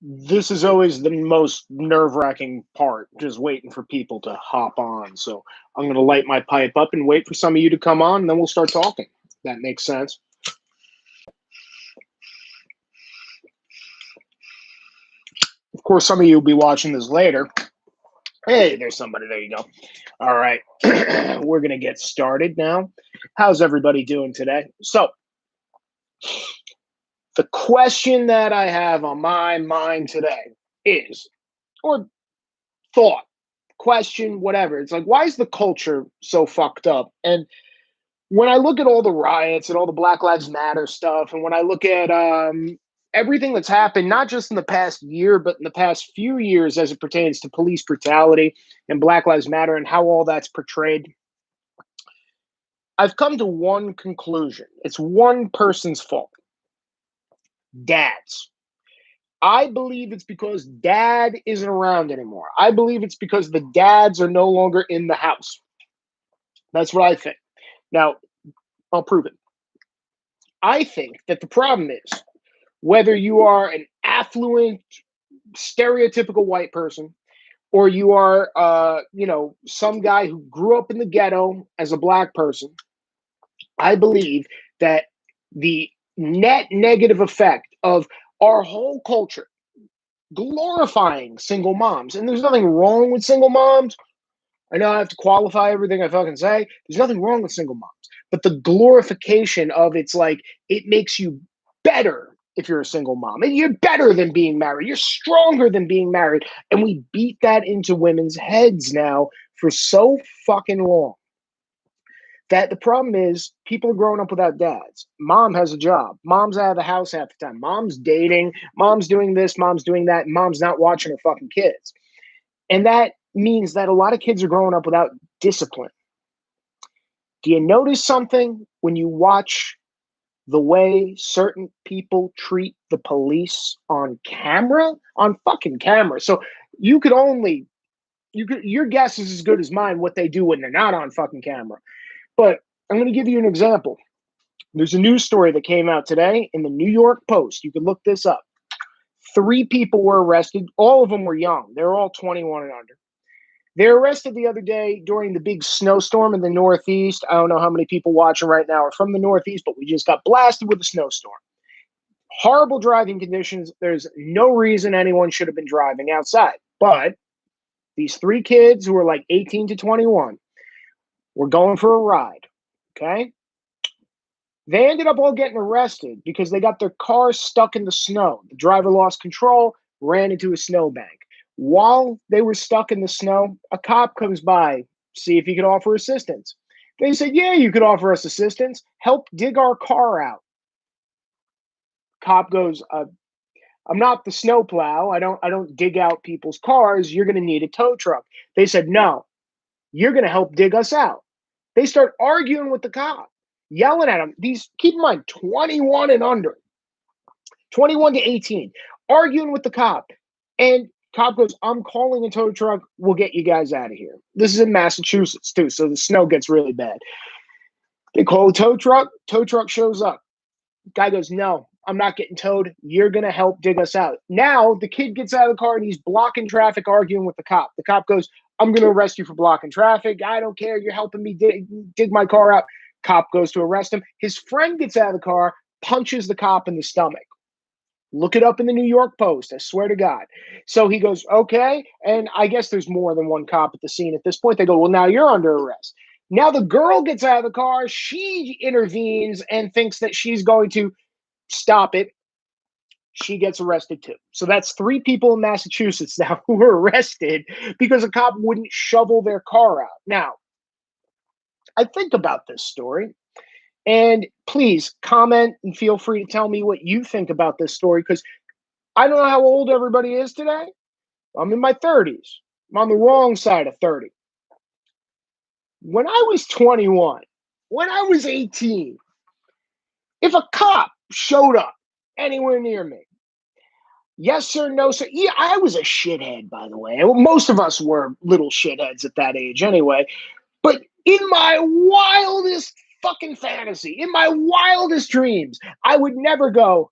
This is always the most nerve-wracking part, just waiting for people to hop on. So I'm going to light my pipe up and wait for some of you to come on, and then we'll start talking. That makes sense. Of course, some of you will be watching this later. Hey, there's somebody. There you go. All right. We're going to get started now. How's everybody doing today? So, the question that I have on my mind today is, or thought, question, whatever. It's like, why is the culture so fucked up? And when I look at all the riots and all the Black Lives Matter stuff, and when I look at everything that's happened, not just in the past year, but in the past few years as it pertains to police brutality and Black Lives Matter and how all that's portrayed, I've come to one conclusion. It's one person's fault: dads. I believe it's because dad isn't around anymore. I believe it's because the dads are no longer in the house. That's what I think. Now, I'll prove it. I think that the problem is whether you are an affluent, stereotypical white person or you are, some guy who grew up in the ghetto as a black person, I believe that the net negative effect of our whole culture glorifying single moms, and there's nothing wrong with single moms. I know I have to qualify everything I fucking say. There's nothing wrong with single moms. But the glorification of it's like it makes you better if you're a single mom. And you're better than being married. You're stronger than being married. And we beat that into women's heads now for so fucking long. That the problem is people are growing up without dads. Mom has a job. Mom's out of the house half the time. Mom's dating. Mom's doing this. Mom's doing that. Mom's not watching her fucking kids. And that means that a lot of kids are growing up without discipline. Do you notice something when you watch the way certain people treat the police on camera? On fucking camera. So you could only your guess is as good as mine what they do when they're not on fucking camera. But I'm going to give you an example. There's a news story that came out today in the New York Post. You can look this up. 3 people were arrested. All of them were young. They were all 21 and under. They were arrested the other day during the big snowstorm in the Northeast. I don't know how many people watching right now are from the Northeast, but we just got blasted with a snowstorm. Horrible driving conditions. There's no reason anyone should have been driving outside. But these 3 kids who were like 18 to 21 were going for a ride. Okay? They ended up all getting arrested because they got their car stuck in the snow. The driver lost control, ran into a snowbank. While they were stuck in the snow, a cop comes by, see if he could offer assistance. They said, yeah, you could offer us assistance. Help dig our car out. Cop goes, I'm not the snowplow. I don't dig out people's cars. You're going to need a tow truck. They said, no, you're going to help dig us out. They start arguing with the cop, yelling at him. These, keep in mind, 21 and under, 21 to 18, arguing with the cop. And cop goes, I'm calling a tow truck. We'll get you guys out of here. This is in Massachusetts, too, so the snow gets really bad. They call a tow truck. Tow truck shows up. Guy goes, no, I'm not getting towed. You're going to help dig us out. Now, the kid gets out of the car, and he's blocking traffic, arguing with the cop. The cop goes, I'm going to arrest you for blocking traffic. I don't care. You're helping me dig my car out. Cop goes to arrest him. His friend gets out of the car, punches the cop in the stomach. Look it up in the New York Post. I swear to God. So he goes, okay. And I guess there's more than one cop at the scene at this point. They go, well, now you're under arrest. Now the girl gets out of the car. She intervenes and thinks that she's going to stop it. She gets arrested too. So that's 3 people in Massachusetts now who were arrested because a cop wouldn't shovel their car out. Now, I think about this story. And please comment and feel free to tell me what you think about this story, because I don't know how old everybody is today. I'm in my 30s. I'm on the wrong side of 30. When I was 21, when I was 18, if a cop showed up anywhere near me, yes sir, no sir. Yeah, I was a shithead, by the way. Most of us were little shitheads at that age anyway. But in my wildest fucking fantasy, in my wildest dreams, I would never go,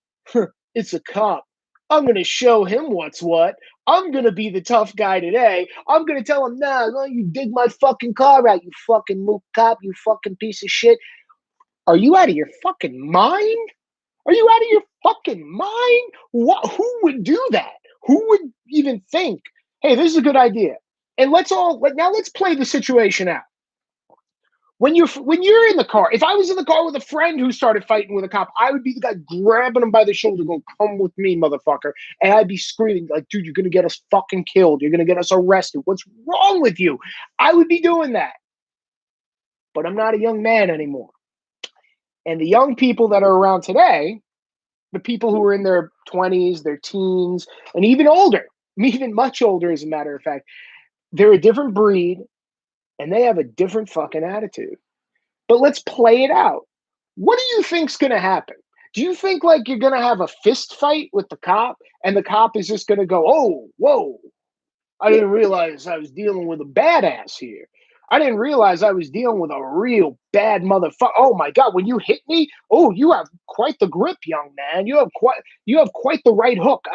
it's a cop. I'm going to show him what's what. I'm going to be the tough guy today. I'm going to tell him, nah, no, you dig my fucking car out, you fucking mook cop, you fucking piece of shit. Are you out of your fucking mind? Are you out of your fucking mind? What? Who would do that? Who would even think, hey, this is a good idea? And let's play the situation out. When you're in the car, if I was in the car with a friend who started fighting with a cop, I would be the guy grabbing him by the shoulder, going, "Come with me, motherfucker!" And I'd be screaming like, "Dude, you're gonna get us fucking killed. You're gonna get us arrested. What's wrong with you?" I would be doing that, but I'm not a young man anymore. And the young people that are around today, the people who are in their 20s, their teens, and even older, even much older, as a matter of fact, they're a different breed and they have a different fucking attitude. But let's play it out. What do you think's going to happen? Do you think like you're going to have a fist fight with the cop and the cop is just going to go, "Oh, whoa, I didn't realize I was dealing with a badass here. I didn't realize I was dealing with a real bad motherfucker. Oh my god, when you hit me, oh, you have quite the grip, young man. You have quite the right hook.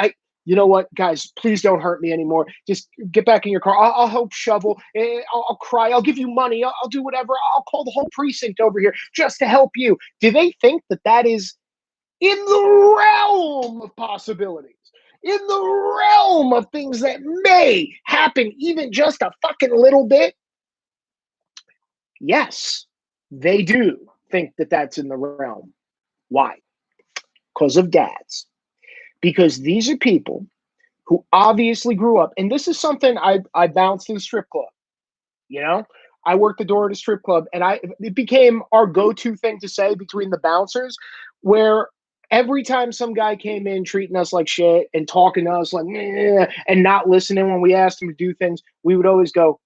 You know what, guys? Please don't hurt me anymore. Just get back in your car. I'll help shovel. I'll cry. I'll give you money. I'll do whatever. I'll call the whole precinct over here just to help you." Do they think that that is in the realm of possibilities, in the realm of things that may happen even just a fucking little bit? Yes, they do think that that's in the realm. Why? Because of dads. Because these are people who obviously grew up, and this is something I bounced to the strip club. You know, I worked the door at a strip club, and it became our go-to thing to say between the bouncers, where every time some guy came in treating us like shit and talking to us like "Meh," and not listening when we asked him to do things, we would always go,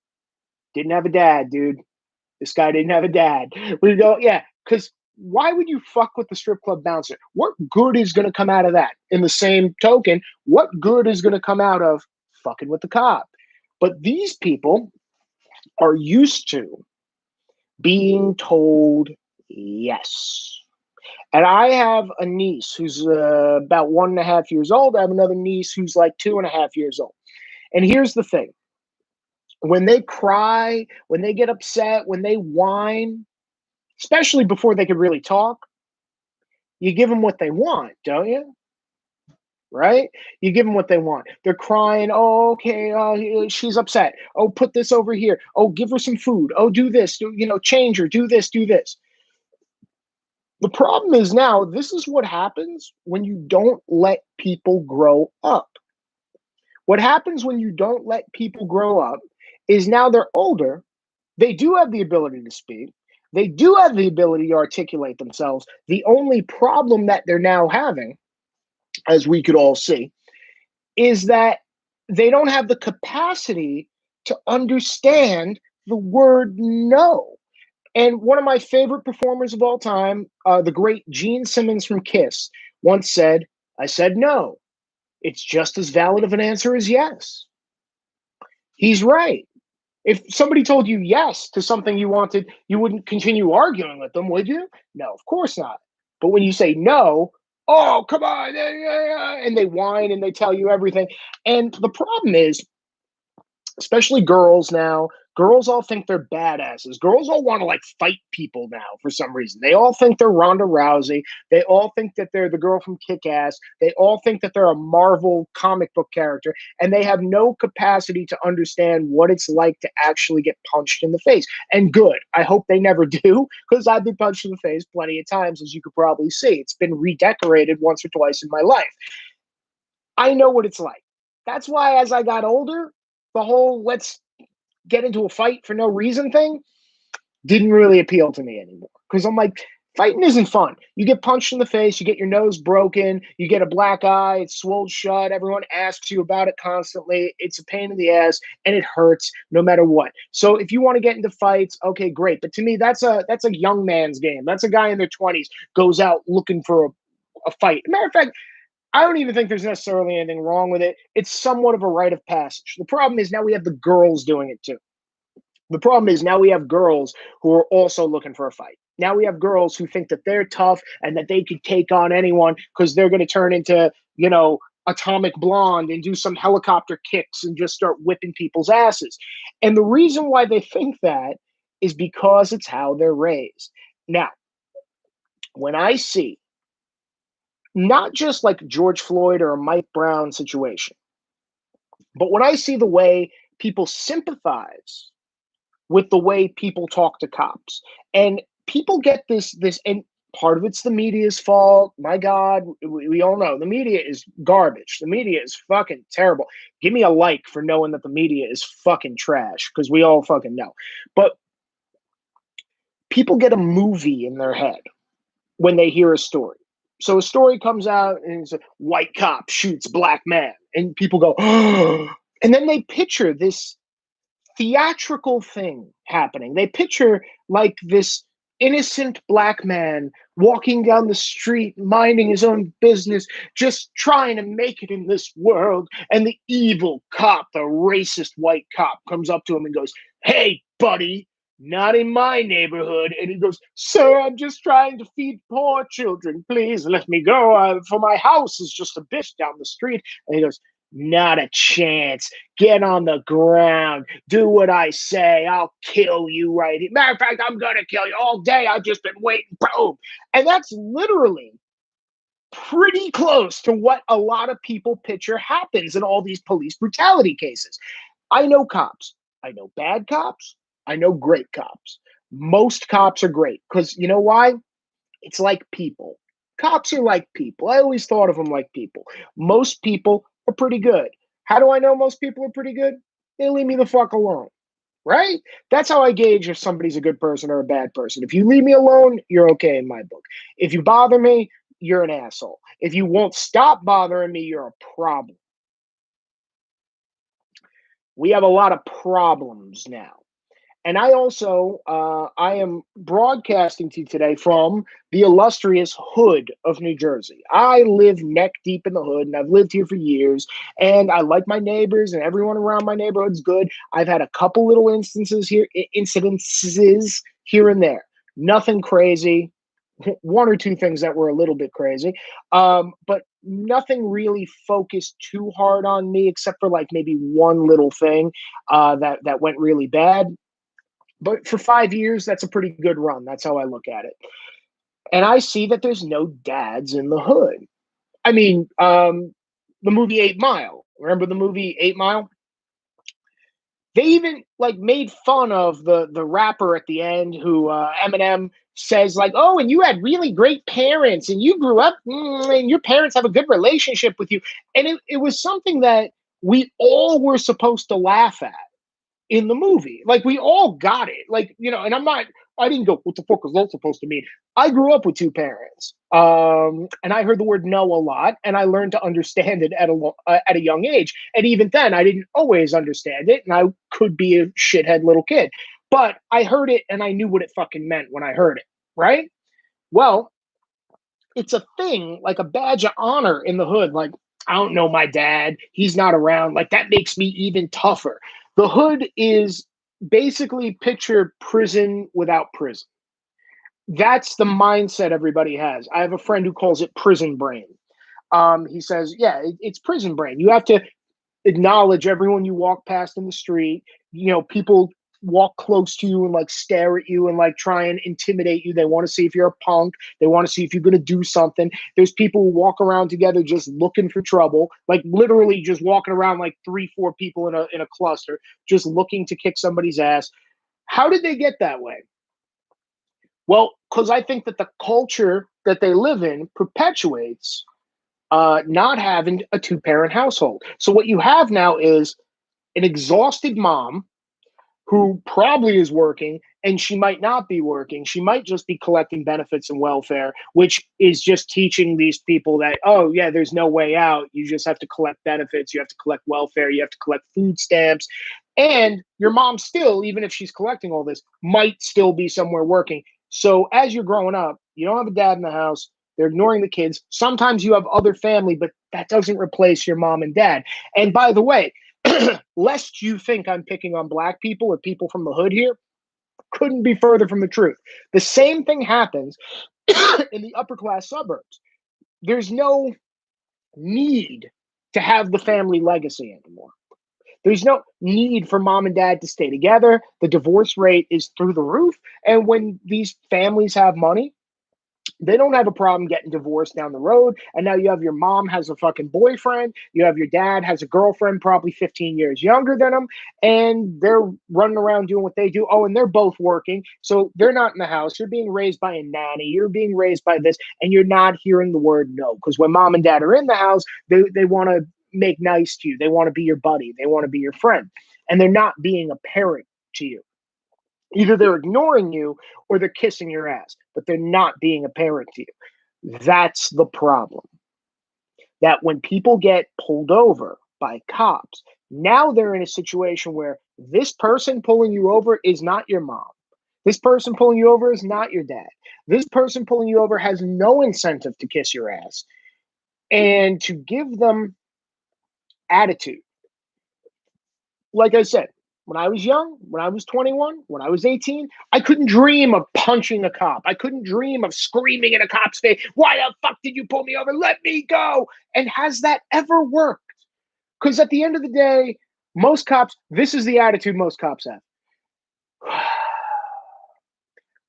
"Didn't have a dad, dude. This guy didn't have a dad." We go, "Yeah, because why would you fuck with the strip club bouncer? What good is going to come out of that?" In the same token, what good is going to come out of fucking with the cop? But these people are used to being told yes. And I have a niece who's about 1.5 years old. I have another niece who's like 2.5 years old. And here's the thing: when they cry, when they get upset, when they whine, especially before they could really talk, you give them what they want, don't you? Right? You give them what they want. They're crying. "Oh, okay. She's upset. Oh, put this over here. Oh, give her some food. Oh, do this. Change her. Do this. Do this." The problem is now, this is what happens when you don't let people grow up. What happens when you don't let people grow up is now they're older. They do have the ability to speak. They do have the ability to articulate themselves. The only problem that they're now having, as we could all see, is that they don't have the capacity to understand the word no. And one of my favorite performers of all time, the great Gene Simmons from Kiss, once said, "I said no. It's just as valid of an answer as yes." He's right. If somebody told you yes to something you wanted, you wouldn't continue arguing with them, would you? No, of course not. But when you say no, "Oh, come on," and they whine and they tell you everything. And the problem is, especially girls now, girls all think they're badasses. Girls all want to like fight people now for some reason. They all think they're Ronda Rousey. They all think that they're the girl from Kick Ass. They all think that they're a Marvel comic book character, and they have no capacity to understand what it's like to actually get punched in the face. And good. I hope they never do, because I've been punched in the face plenty of times, as you could probably see. It's been redecorated once or twice in my life. I know what it's like. That's why as I got older, the whole "let's get into a fight for no reason" thing didn't really appeal to me anymore. Because I'm like, fighting isn't fun. You get punched in the face, you get your nose broken, you get a black eye, it's swollen shut. Everyone asks you about it constantly. It's a pain in the ass and it hurts no matter what. So if you want to get into fights, okay, great. But to me, that's a young man's game. That's a guy in their 20s goes out looking for a fight. Matter of fact, I don't even think there's necessarily anything wrong with it. It's somewhat of a rite of passage. The problem is now we have the girls doing it too. The problem is now we have girls who are also looking for a fight. Now we have girls who think that they're tough and that they could take on anyone because they're going to turn into, Atomic Blonde and do some helicopter kicks and just start whipping people's asses. And the reason why they think that is because it's how they're raised. Now, when I see not just like George Floyd or a Mike Brown situation, but when I see the way people sympathize with the way people talk to cops, and people get this, and part of it's the media's fault. My God, we all know the media is garbage. The media is fucking terrible. Give me a like for knowing that the media is fucking trash, because we all fucking know. But people get a movie in their head when they hear a story. So a story comes out and it's a white cop shoots black man, and people go, oh, and then they picture this theatrical thing happening. They picture like this innocent black man walking down the street, minding his own business, just trying to make it in this world. And the evil cop, the racist white cop, comes up to him and goes, "Hey, buddy, not in my neighborhood." And he goes, "Sir, I'm just trying to feed poor children. Please let me go. For my house is just a bitch down the street." And he goes, "Not a chance. Get on the ground. Do what I say. I'll kill you right here. Matter of fact, I'm going to kill you all day. I've just been waiting." Boom. And that's literally pretty close to what a lot of people picture happens in all these police brutality cases. I know cops. I know bad cops. I know great cops. Most cops are great because you know why? It's like people. Cops are like people. I always thought of them like people. Most people are pretty good. How do I know most people are pretty good? They leave me the fuck alone, right? That's how I gauge if somebody's a good person or a bad person. If you leave me alone, you're okay in my book. If you bother me, you're an asshole. If you won't stop bothering me, you're a problem. We have a lot of problems now. And I also, I am broadcasting to you today from the illustrious hood of New Jersey. I live neck deep in the hood, and I've lived here for years. And I like my neighbors, and everyone around my neighborhood's good. I've had a couple little incidences here and there. Nothing crazy. One or two things that were a little bit crazy, but nothing really focused too hard on me, except for like maybe one little thing that went really bad. But for 5 years, that's a pretty good run. That's how I look at it. And I see that there's no dads in the hood. I mean, the movie 8 Mile. Remember the movie 8 Mile? They even like made fun of the rapper at the end who Eminem says like, "Oh, and you had really great parents, and you grew up, and your parents have a good relationship with you." And it was something that we all were supposed to laugh at in the movie. Like we all got it. Like, and I didn't go, "What the fuck is that supposed to mean?" I grew up with two parents. And I heard the word no a lot, and I learned to understand it at a young age. And even then, I didn't always understand it, and I could be a shithead little kid. But I heard it, and I knew what it fucking meant when I heard it, right? Well, it's a thing, like a badge of honor in the hood. Like, I don't know my dad. He's not around. Like, that makes me even tougher. The hood is basically picture prison without prison. That's the mindset everybody has. I have a friend who calls it prison brain. He says, yeah, it's prison brain. You have to acknowledge everyone you walk past in the street. People walk close to you and like stare at you and like try and intimidate you. They want to see if you're a punk. They want to see if you're going to do something. There's people who walk around together just looking for trouble, like literally just walking around like 3-4 people in a cluster, just looking to kick somebody's ass. How did they get that way? Well, because I think that the culture that they live in perpetuates not having a two-parent household. So what you have now is an exhausted mom who probably is working, and she might not be working. She might just be collecting benefits and welfare, which is just teaching these people that, oh, yeah, there's no way out. You just have to collect benefits. You have to collect welfare. You have to collect food stamps. And your mom still, even if she's collecting all this, might still be somewhere working. So as you're growing up, you don't have a dad in the house. They're ignoring the kids. Sometimes you have other family, but that doesn't replace your mom and dad. And by the way, lest you think I'm picking on black people or people from the hood here, couldn't be further from the truth. The same thing happens in the upper class suburbs. There's no need to have the family legacy anymore. There's no need for mom and dad to stay together. The divorce rate is through the roof. And when these families have money, they don't have a problem getting divorced down the road. And now you have your mom has a fucking boyfriend. You have your dad has a girlfriend, probably 15 years younger than them. And they're running around doing what they do. Oh, and they're both working. So they're not in the house. You're being raised by a nanny. You're being raised by this. And you're not hearing the word no. Because when mom and dad are in the house, they want to make nice to you. They want to be your buddy. They want to be your friend. And they're not being a parent to you. Either they're ignoring you or they're kissing your ass, but they're not being a parent to you. That's the problem. That when people get pulled over by cops, now they're in a situation where this person pulling you over is not your mom. This person pulling you over is not your dad. This person pulling you over has no incentive to kiss your ass. And to give them attitude. Like I said, when I was young, when I was 21, when I was 18, I couldn't dream of punching a cop. I couldn't dream of screaming in a cop's face, "Why the fuck did you pull me over? Let me go." And has that ever worked? Because at the end of the day, most cops, this is the attitude most cops have.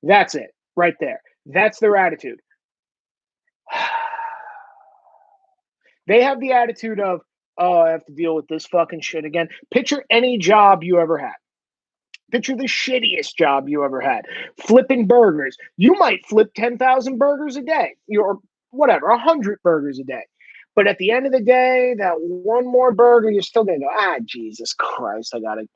That's it, right there. That's their attitude. They have the attitude of, "Oh, I have to deal with this fucking shit again." Picture any job you ever had. Picture the shittiest job you ever had. Flipping burgers. You might flip 10,000 burgers a day, or whatever, 100 burgers a day. But at the end of the day, that one more burger, you're still going to go, Jesus Christ, I got to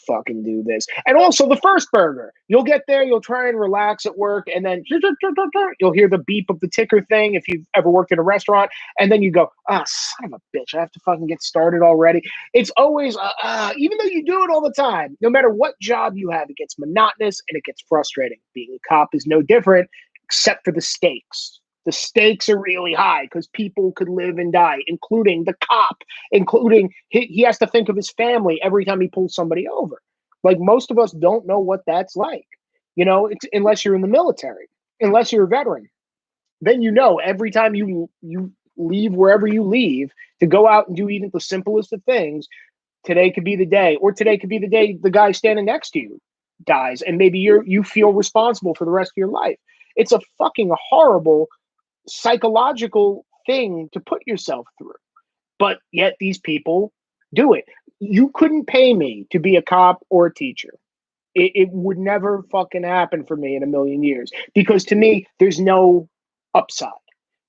fucking do this. And also the first burger. You'll get there, you'll try and relax at work, and then you'll hear the beep of the ticker thing if you've ever worked in a restaurant, and then you go, son of a bitch, I have to fucking get started already. It's always, even though you do it all the time, no matter what job you have, it gets monotonous and it gets frustrating. Being a cop is no different, except for the stakes. The stakes are really high because people could live and die, including the cop, including he has to think of his family every time he pulls somebody over. Like most of us don't know what that's like, unless you're in the military, unless you're a veteran. Then every time you leave wherever you leave to go out and do even the simplest of things, today could be the day, or today could be the day the guy standing next to you dies, and maybe you feel responsible for the rest of your life. It's a fucking horrible psychological thing to put yourself through, but yet these people do it. You couldn't pay me to be a cop or a teacher. It would never fucking happen for me in a million years, because to me there's no upside.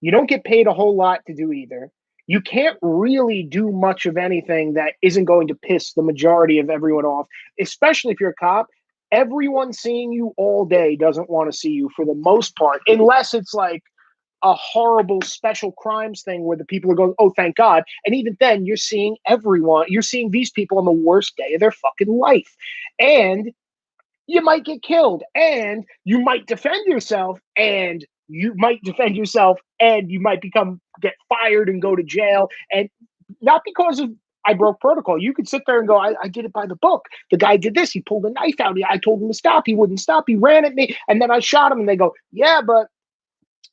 You don't get paid a whole lot to do either. You can't really do much of anything that isn't going to piss the majority of everyone off, especially if you're a cop. Everyone seeing you all day doesn't want to see you for the most part, unless it's like a horrible special crimes thing where the people are going, "Oh, thank God." And even then, you're seeing these people on the worst day of their fucking life. And you might get killed, and you might defend yourself, and you might get fired and go to jail. And not because of I broke protocol. You could sit there and go, I did it by the book. The guy did this. He pulled a knife out. I told him to stop. He wouldn't stop. He ran at me, and then I shot him. And they go, "Yeah, but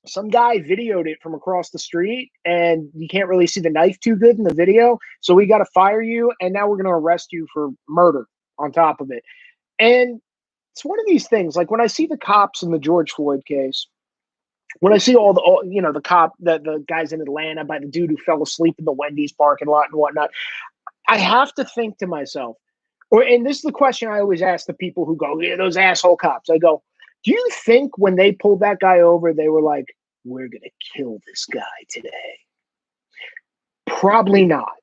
some guy videoed it from across the street, and you can't really see the knife too good in the video. So we got to fire you, and now we're going to arrest you for murder on top of it." And it's one of these things. Like when I see the cops in the George Floyd case, when I see the guys in Atlanta by the dude who fell asleep in the Wendy's parking lot and whatnot, I have to think to myself, and this is the question I always ask the people who go, "Yeah, those asshole cops." I go, do you think when they pulled that guy over, they were like, "We're going to kill this guy today"? Probably not.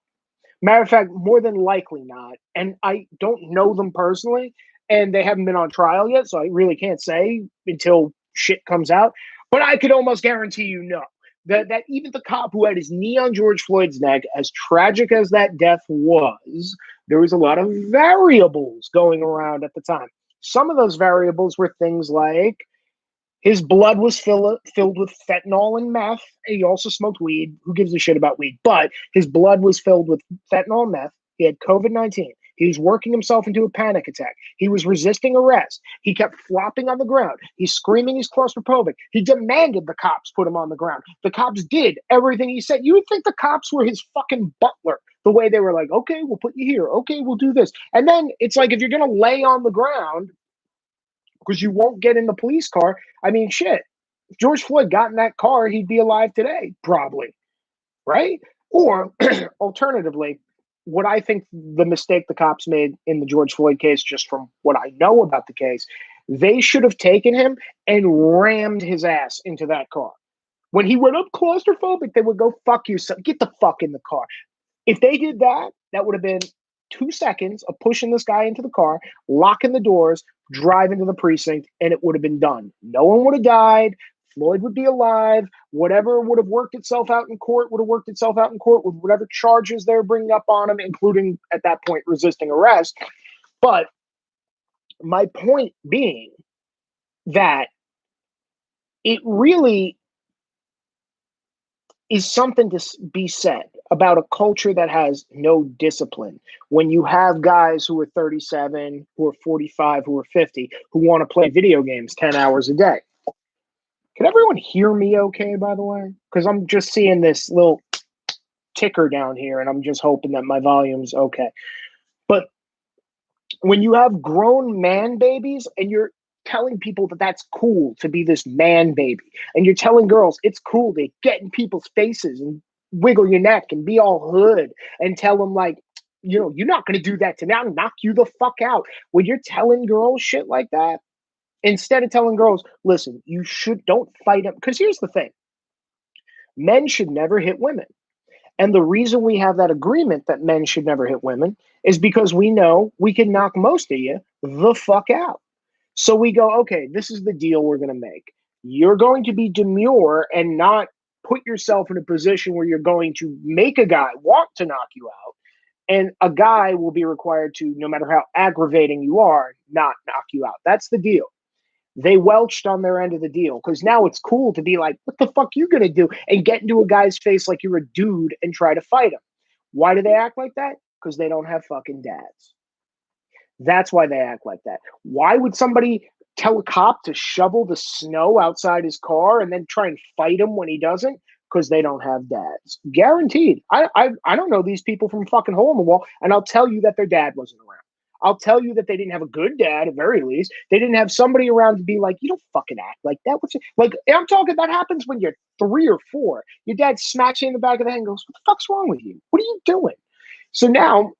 Matter of fact, more than likely not. And I don't know them personally, and they haven't been on trial yet, so I really can't say until shit comes out. But I could almost guarantee that even the cop who had his knee on George Floyd's neck, as tragic as that death was, there was a lot of variables going around at the time. Some of those variables were things like his blood was filled with fentanyl and meth. He also smoked weed. Who gives a shit about weed? But his blood was filled with fentanyl and meth. He had COVID-19. He was working himself into a panic attack. He was resisting arrest. He kept flopping on the ground. He's screaming he's claustrophobic. He demanded the cops put him on the ground. The cops did everything he said. You would think the cops were his fucking butler, the way they were like, okay, we'll put you here. Okay, we'll do this. And then it's like, if you're going to lay on the ground because you won't get in the police car, I mean, shit. If George Floyd got in that car, he'd be alive today, probably. Right? Or alternatively, what I think the mistake the cops made in the George Floyd case, just from what I know about the case, they should have taken him and rammed his ass into that car. When he went up claustrophobic, they would go, fuck you, son. Get the fuck in the car. If they did that, that would have been 2 seconds of pushing this guy into the car, locking the doors, driving to the precinct, and it would have been done. No one would have died. Floyd would be alive. Whatever would have worked itself out in court would have worked itself out in court with whatever charges they're bringing up on him, including at that point resisting arrest. But my point being that it really is something to be said about a culture that has no discipline. When you have guys who are 37, who are 45, who are 50, who want to play video games 10 hours a day. Can everyone hear me okay, by the way? Because I'm just seeing this little ticker down here, and I'm just hoping that my volume's okay. But when you have grown man babies and you're telling people that that's cool to be this man baby, and you're telling girls it's cool to get in people's faces and wiggle your neck and be all hood and tell them, like, you know, you're not going to do that to me. I'll knock you the fuck out. When you're telling girls shit like that, instead of telling girls, listen, don't fight them. Because here's the thing. Men should never hit women. And the reason we have that agreement that men should never hit women is because we know we can knock most of you the fuck out. So we go, okay, this is the deal we're going to make. You're going to be demure and not put yourself in a position where you're going to make a guy want to knock you out. And a guy will be required to, no matter how aggravating you are, not knock you out. That's the deal. They welched on their end of the deal because now it's cool to be like, what the fuck you gonna do? And get into a guy's face like you're a dude and try to fight him. Why do they act like that? Because they don't have fucking dads. That's why they act like that. Why would somebody tell a cop to shovel the snow outside his car and then try and fight him when he doesn't? Because they don't have dads. Guaranteed. I don't know these people from fucking hole in the wall, and I'll tell you that their dad wasn't around. I'll tell you that they didn't have a good dad, at very least. They didn't have somebody around to be like, you don't fucking act like that. Like, I'm talking, that happens when you're 3 or 4. Your dad smacks you in the back of the head and goes, what the fuck's wrong with you? What are you doing? So now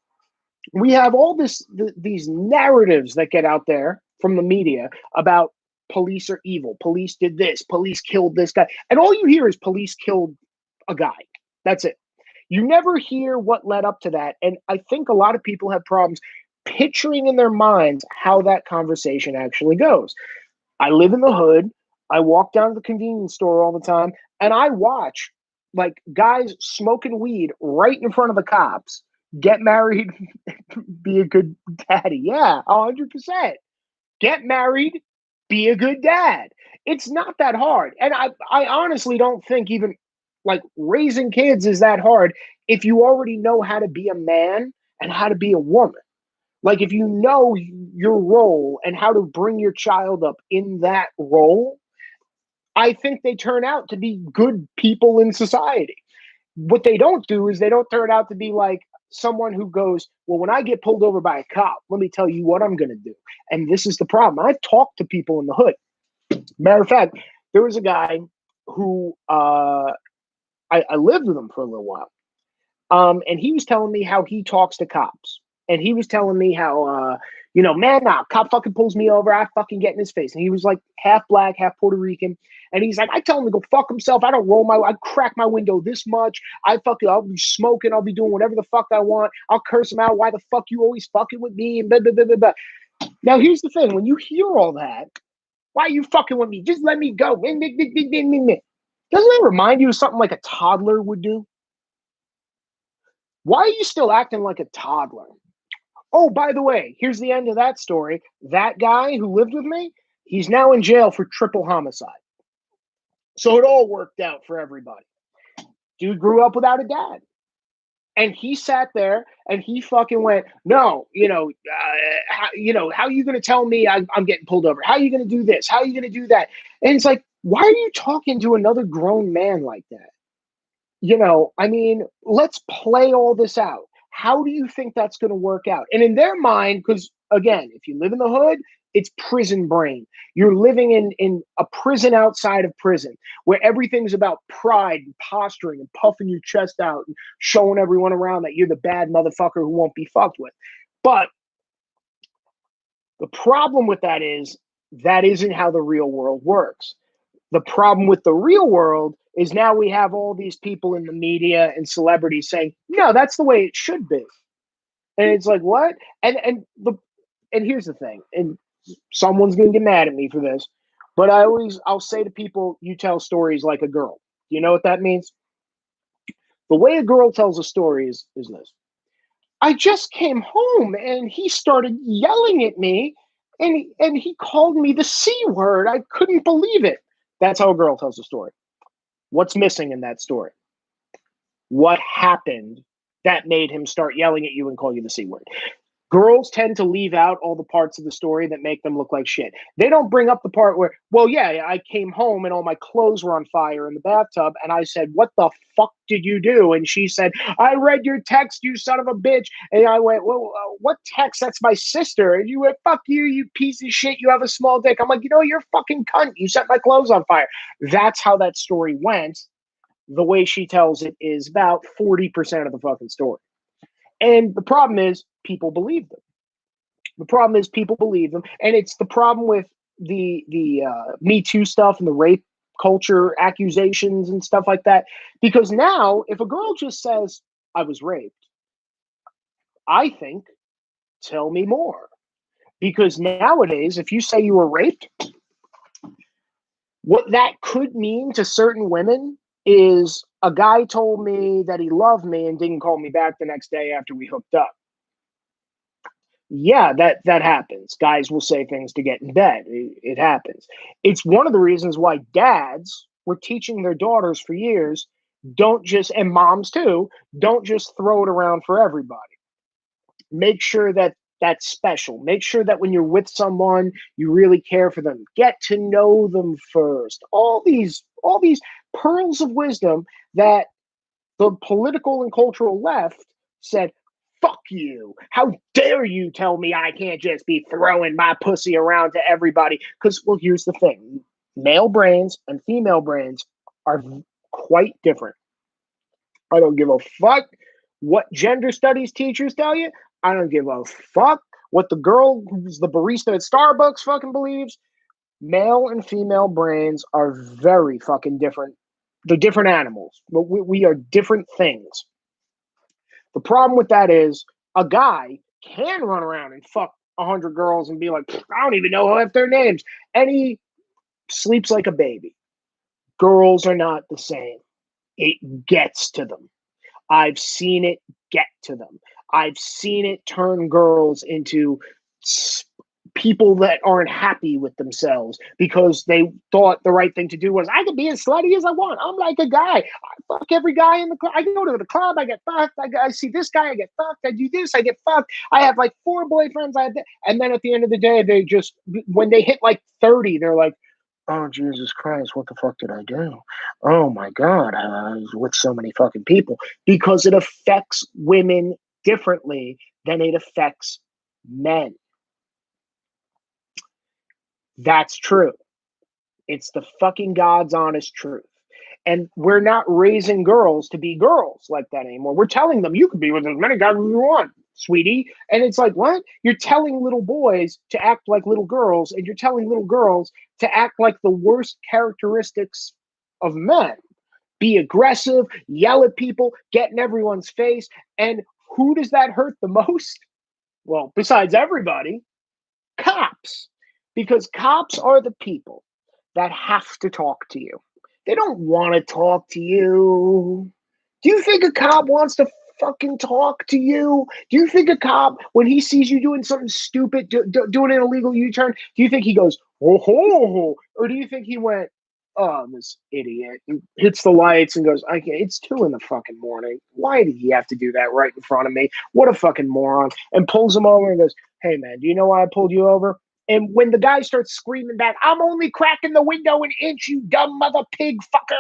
we have all these narratives that get out there from the media about police are evil. Police did this. Police killed this guy. And all you hear is police killed a guy. That's it. You never hear what led up to that. And I think a lot of people have problems picturing in their minds how that conversation actually goes. I live in the hood. I walk down to the convenience store all the time, and I watch like guys smoking weed right in front of the cops, get married, be a good daddy. Yeah, 100%. Get married, be a good dad. It's not that hard. And I honestly don't think even like raising kids is that hard if you already know how to be a man and how to be a woman. Like, if you know your role and how to bring your child up in that role, I think they turn out to be good people in society. What they don't do is they don't turn out to be like someone who goes, well, when I get pulled over by a cop, let me tell you what I'm going to do. And this is the problem. I've talked to people in the hood. Matter of fact, there was a guy who I lived with him for a little while. And he was telling me how he talks to cops. And he was telling me how, man, cop fucking pulls me over. I fucking get in his face. And he was like half black, half Puerto Rican. And he's like, I tell him to go fuck himself. I crack my window this much. I'll be smoking. I'll be doing whatever the fuck I want. I'll curse him out. Why the fuck you always fucking with me? And blah, blah, blah, blah, blah. Now, here's the thing. When you hear all that, why are you fucking with me? Just let me go. Doesn't it remind you of something like a toddler would do? Why are you still acting like a toddler? Oh, by the way, here's the end of that story. That guy who lived with me, he's now in jail for triple homicide. So it all worked out for everybody. Dude grew up without a dad. And he sat there and he fucking went, no, how are you going to tell me I'm getting pulled over? How are you going to do this? How are you going to do that? And it's like, why are you talking to another grown man like that? I mean, let's play all this out. How do you think that's going to work out? And in their mind, because again, if you live in the hood, it's prison brain. You're living in a prison outside of prison where everything's about pride and posturing and puffing your chest out and showing everyone around that you're the bad motherfucker who won't be fucked with. But the problem with that isn't how the real world works. The problem with the real world is now we have all these people in the media and celebrities saying, no, that's the way it should be. And it's like, what? And here's the thing, and someone's gonna get mad at me for this, but I'll say to people, you tell stories like a girl. You know what that means? The way a girl tells a story is this. I just came home and he started yelling at me and he called me the C word. I couldn't believe it. That's how a girl tells a story. What's missing in that story? What happened that made him start yelling at you and call you the C word? Girls tend to leave out all the parts of the story that make them look like shit. They don't bring up the part where, well, yeah, I came home and all my clothes were on fire in the bathtub. And I said, what the fuck did you do? And she said, I read your text, you son of a bitch. And I went, well, what text? That's my sister. And you went, fuck you, you piece of shit. You have a small dick. I'm like, you're a fucking cunt. You set my clothes on fire. That's how that story went. The way she tells it is about 40% of the fucking story. And the problem is people believe them. The problem is people believe them. And it's the problem with the Me Too stuff and the rape culture accusations and stuff like that. Because now if a girl just says, I was raped, I think, tell me more. Because nowadays, if you say you were raped, what that could mean to certain women is a guy told me that he loved me and didn't call me back the next day after we hooked up. Yeah, that happens. Guys will say things to get in bed. It happens. It's one of the reasons why dads were teaching their daughters for years, don't just, and moms too, don't just throw it around for everybody. Make sure that that's special. Make sure that when you're with someone, you really care for them. Get to know them first. All these pearls of wisdom that the political and cultural left said, fuck you. How dare you tell me I can't just be throwing my pussy around to everybody? Because, well, here's the thing. Male brains and female brains are quite different. I don't give a fuck what gender studies teachers tell you. I don't give a fuck what the girl who's the barista at Starbucks fucking believes. Male and female brains are very fucking different. They're different animals, but we are different things. The problem with that is a guy can run around and fuck 100 girls and be like, I don't even know half their names. And he sleeps like a baby. Girls are not the same. It gets to them. I've seen it get to them. I've seen it turn girls into people that aren't happy with themselves because they thought the right thing to do was, I can be as slutty as I want. I'm like a guy. I fuck every guy in the club. I go to the club. I get fucked. I see this guy. I get fucked. I do this. I get fucked. I have like 4 boyfriends. And then at the end of the day, they just, when they hit like 30, they're like, oh, Jesus Christ, what the fuck did I do? Oh my God, I was with so many fucking people. Because it affects women differently than it affects men. That's true. It's the fucking God's honest truth. And we're not raising girls to be girls like that anymore. We're telling them you can be with as many guys as you want, sweetie. And it's like, what? You're telling little boys to act like little girls, and you're telling little girls to act like the worst characteristics of men. Be aggressive, yell at people, get in everyone's face. And who does that hurt the most? Well, besides everybody, cops. Because cops are the people that have to talk to you. They don't want to talk to you. Do you think a cop wants to fucking talk to you? Do you think a cop, when he sees you doing something stupid, doing an illegal U-turn, do you think he goes, oh ho, or do you think he went, oh, this idiot, and hits the lights and goes, I can't, it's 2 in the fucking morning. Why did he have to do that right in front of me? What a fucking moron. And pulls him over and goes, hey, man, do you know why I pulled you over? And when the guy starts screaming back, I'm only cracking the window an inch, you dumb mother pig fucker.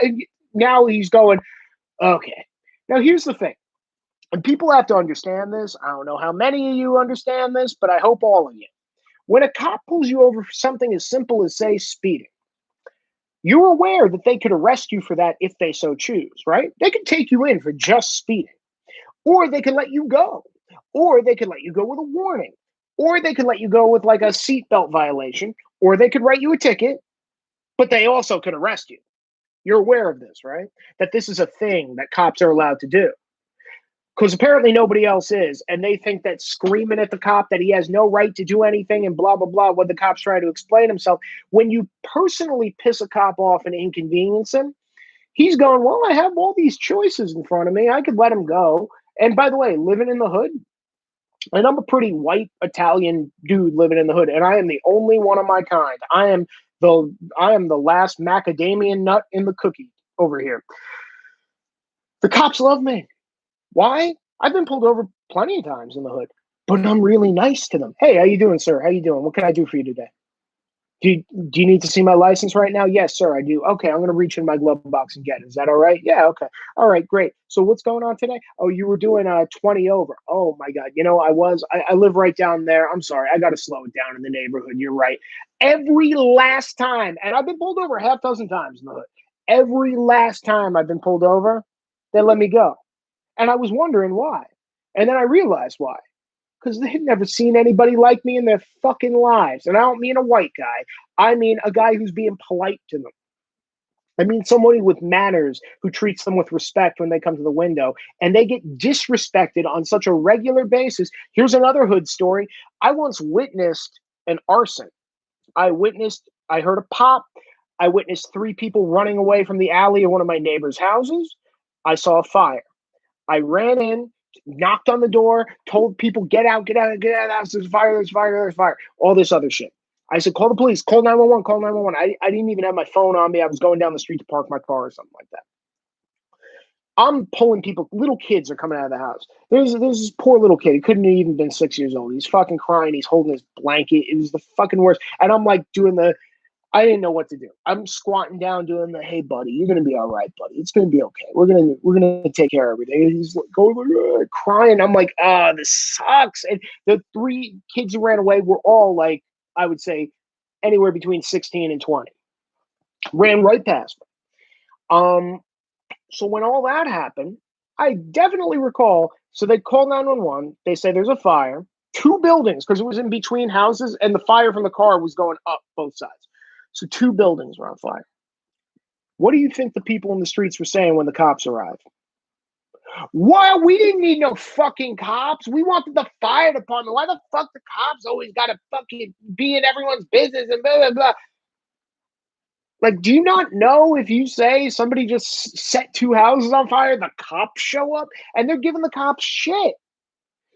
And now he's going, okay. Now, here's the thing. And people have to understand this. I don't know how many of you understand this, but I hope all of you. When a cop pulls you over for something as simple as, say, speeding, you're aware that they could arrest you for that if they so choose, right? They could take you in for just speeding, or they could let you go, or they could let you go with a warning, or they could let you go with like a seatbelt violation, or they could write you a ticket, but they also could arrest you. You're aware of this, right? That this is a thing that cops are allowed to do. Because apparently nobody else is, and they think that screaming at the cop that he has no right to do anything and blah, blah, blah, when the cop's trying to explain himself. When you personally piss a cop off and inconvenience him, he's going, well, I have all these choices in front of me. I could let him go. And by the way, living in the hood, and I'm a pretty white Italian dude living in the hood, and I am the only one of my kind. I am the last macadamia nut in the cookie over here. The cops love me. Why? I've been pulled over plenty of times in the hood, but I'm really nice to them. Hey, how you doing, sir? How you doing? What can I do for you today? Do you need to see my license right now? Yes, sir, I do. Okay, I'm going to reach in my glove box and get it. Is that all right? Yeah, okay. All right, great. So what's going on today? Oh, you were doing 20 over. Oh, my God. You know, I live right down there. I'm sorry. I got to slow it down in the neighborhood. You're right. Every last time, and I've been pulled over a half dozen times in the hood. Every last time I've been pulled over, they let me go. And I was wondering why. And then I realized why. Because they'd never seen anybody like me in their fucking lives. And I don't mean a white guy. I mean a guy who's being polite to them. I mean somebody with manners who treats them with respect when they come to the window. And they get disrespected on such a regular basis. Here's another hood story. I once witnessed an arson. I heard a pop. I witnessed 3 people running away from the alley of one of my neighbor's houses. I saw a fire. I ran in, knocked on the door, told people, get out, get out, get out of the house. There's fire, there's fire, there's fire. All this other shit. I said, call the police, call 911, call 911. I didn't even have my phone on me. I was going down the street to park my car or something like that. I'm pulling people. Little kids are coming out of the house. There's this poor little kid. He couldn't have even been 6 years old. He's fucking crying. He's holding his blanket. It was the fucking worst. And I'm like doing I didn't know what to do. I'm squatting down doing hey, buddy, you're going to be all right, buddy. It's going to be okay. We're going to take care of everything. And he's like, crying. I'm like, this sucks. And the 3 kids who ran away were all like, I would say anywhere between 16 and 20. Ran right past me. So when all that happened, I definitely recall. So they call 911. They say there's a fire. 2 buildings, because it was in between houses, and the fire from the car was going up both sides. So 2 buildings were on fire. What do you think the people in the streets were saying when the cops arrived? Why? We didn't need no fucking cops. We wanted the fire department. Why the fuck the cops always got to fucking be in everyone's business and blah, blah, blah. Like, do you not know if you say somebody just set 2 houses on fire, the cops show up and they're giving the cops shit?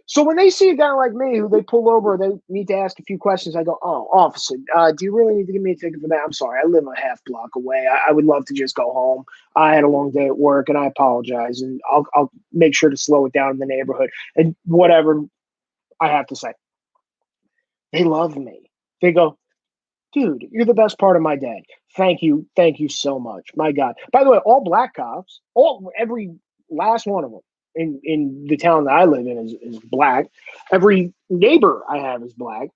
So when they see a guy like me who they pull over, they need to ask a few questions. I go, oh, officer, do you really need to give me a ticket for that? I'm sorry. I live a half block away. I would love to just go home. I had a long day at work and I apologize. And I'll make sure to slow it down in the neighborhood and whatever I have to say. They love me. They go, dude, you're the best part of my day. Thank you. Thank you so much. My God. By the way, all black cops, every last one of them, in the town that I live in is black. Every neighbor I have is black.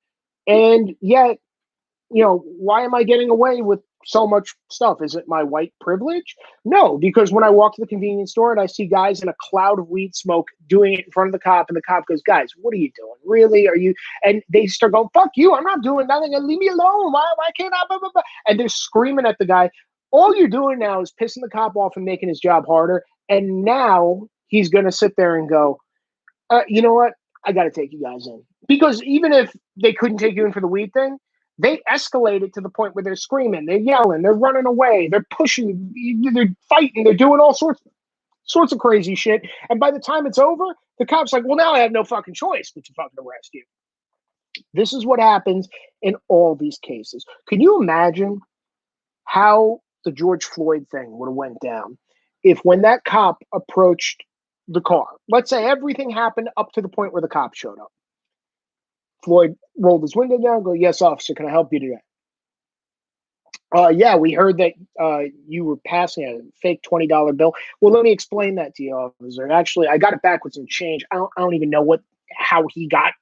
And yet, why am I getting away with so much stuff? Is it my white privilege? No, because when I walk to the convenience store and I see guys in a cloud of weed smoke doing it in front of the cop, and the cop goes, guys, what are you doing? Really? Are you? And they start going, fuck you. I'm not doing nothing. And leave me alone. Why can't I? Blah, blah, blah. And they're screaming at the guy. All you're doing now is pissing the cop off and making his job harder. And now he's going to sit there and go, you know what? I got to take you guys in. Because even if they couldn't take you in for the weed thing, they escalate it to the point where they're screaming, they're yelling, they're running away, they're pushing, they're fighting, they're doing all sorts of crazy shit. And by the time it's over, the cop's like, well, now I have no fucking choice but to fucking arrest you. This is what happens in all these cases. Can you imagine how the George Floyd thing would have went down if when that cop approached the car, let's say everything happened up to the point where the cop showed up. Floyd rolled his window down, go, yes, officer, can I help you today? Yeah, we heard that you were passing a fake $20 bill. Well, let me explain that to you, officer. Actually, I got it back with some change. I don't even know how he got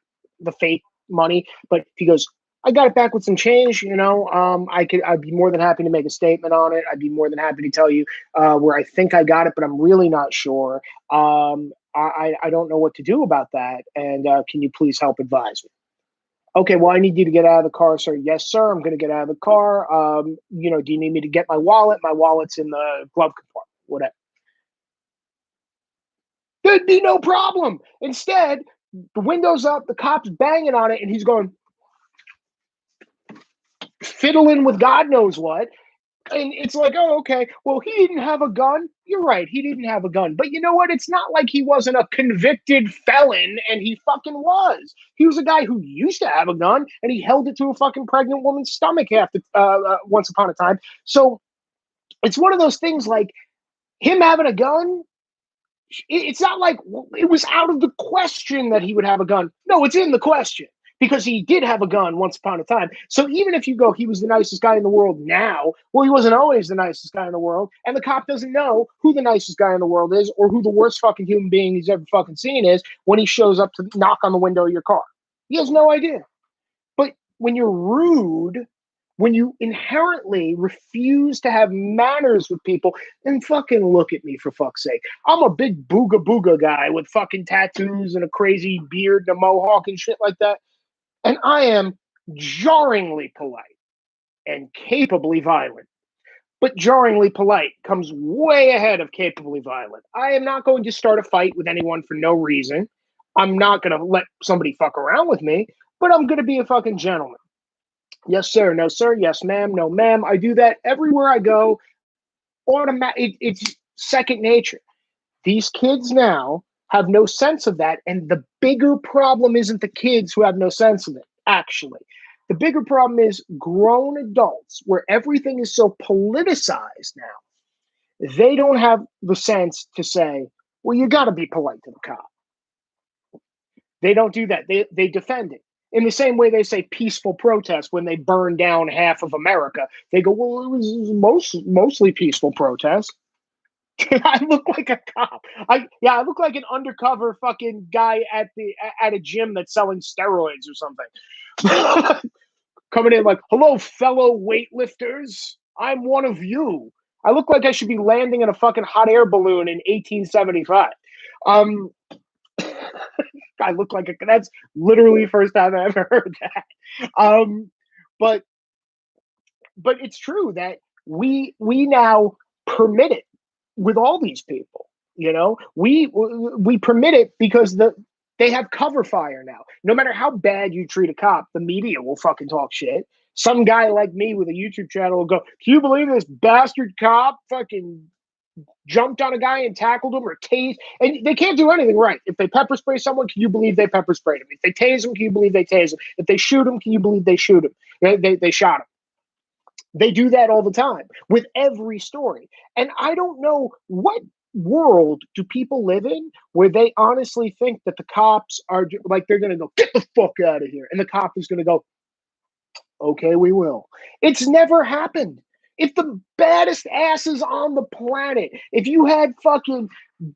the fake money, but he goes, I got it back with some change. I'd be more than happy to make a statement on it. I'd be more than happy to tell you where I think I got it, but I'm really not sure. I don't know what to do about that. And can you please help advise me? Okay, well, I need you to get out of the car, sir. Yes, sir. I'm going to get out of the car. Do you need me to get my wallet? My wallet's in the glove compartment. Whatever. There'd be no problem. Instead, the window's up, the cop's banging on it, and he's going fiddling with God knows what. And it's like, oh, okay, well, he didn't have a gun. You're right, he didn't have a gun. But you know what? It's not like he wasn't a convicted felon, and he fucking was. He was a guy who used to have a gun, and he held it to a fucking pregnant woman's stomach once upon a time. So it's one of those things like him having a gun. It's not like it was out of the question that he would have a gun. No, it's in the question because he did have a gun once upon a time. So even if you go, he was the nicest guy in the world now, well, he wasn't always the nicest guy in the world. And the cop doesn't know who the nicest guy in the world is or who the worst fucking human being he's ever fucking seen is when he shows up to knock on the window of your car. He has no idea. But when you're rude, when you inherently refuse to have manners with people, then fucking look at me for fuck's sake. I'm a big booga booga guy with fucking tattoos and a crazy beard and a mohawk and shit like that. And I am jarringly polite and capably violent. But jarringly polite comes way ahead of capably violent. I am not going to start a fight with anyone for no reason. I'm not going to let somebody fuck around with me, but I'm going to be a fucking gentleman. Yes, sir. No, sir. Yes, ma'am. No, ma'am. I do that everywhere I go. It's second nature. These kids now have no sense of that. And the bigger problem isn't the kids who have no sense of it, actually. The bigger problem is grown adults where everything is so politicized now. They don't have the sense to say, well, you got to be polite to the cop. They don't do that. They defend it. In the same way they say peaceful protest when they burn down half of America. They go, well, it was mostly peaceful protest. I look like a cop. I look like an undercover fucking guy at a gym that's selling steroids or something. Coming in like, hello, fellow weightlifters. I'm one of you. I look like I should be landing in a fucking hot air balloon in 1875. I look like that's literally the first time I ever heard that. But it's true that we now permit it with all these people. We permit it because they have cover fire now. No matter how bad you treat a cop, the media will fucking talk shit. Some guy like me with a YouTube channel will go, can you believe this bastard cop fucking jumped on a guy and tackled him or tased? And they can't do anything right. If they pepper spray someone, can you believe they pepper sprayed him? If they tase him, can you believe they tase him? If they shoot him, can you believe they shoot him? They shot him. They do that all the time with every story. And I don't know what world do people live in where they honestly think that the cops are like, they're going to go, get the fuck out of here. And the cop is going to go, okay, we will. It's never happened. If the baddest asses on the planet, if you had fucking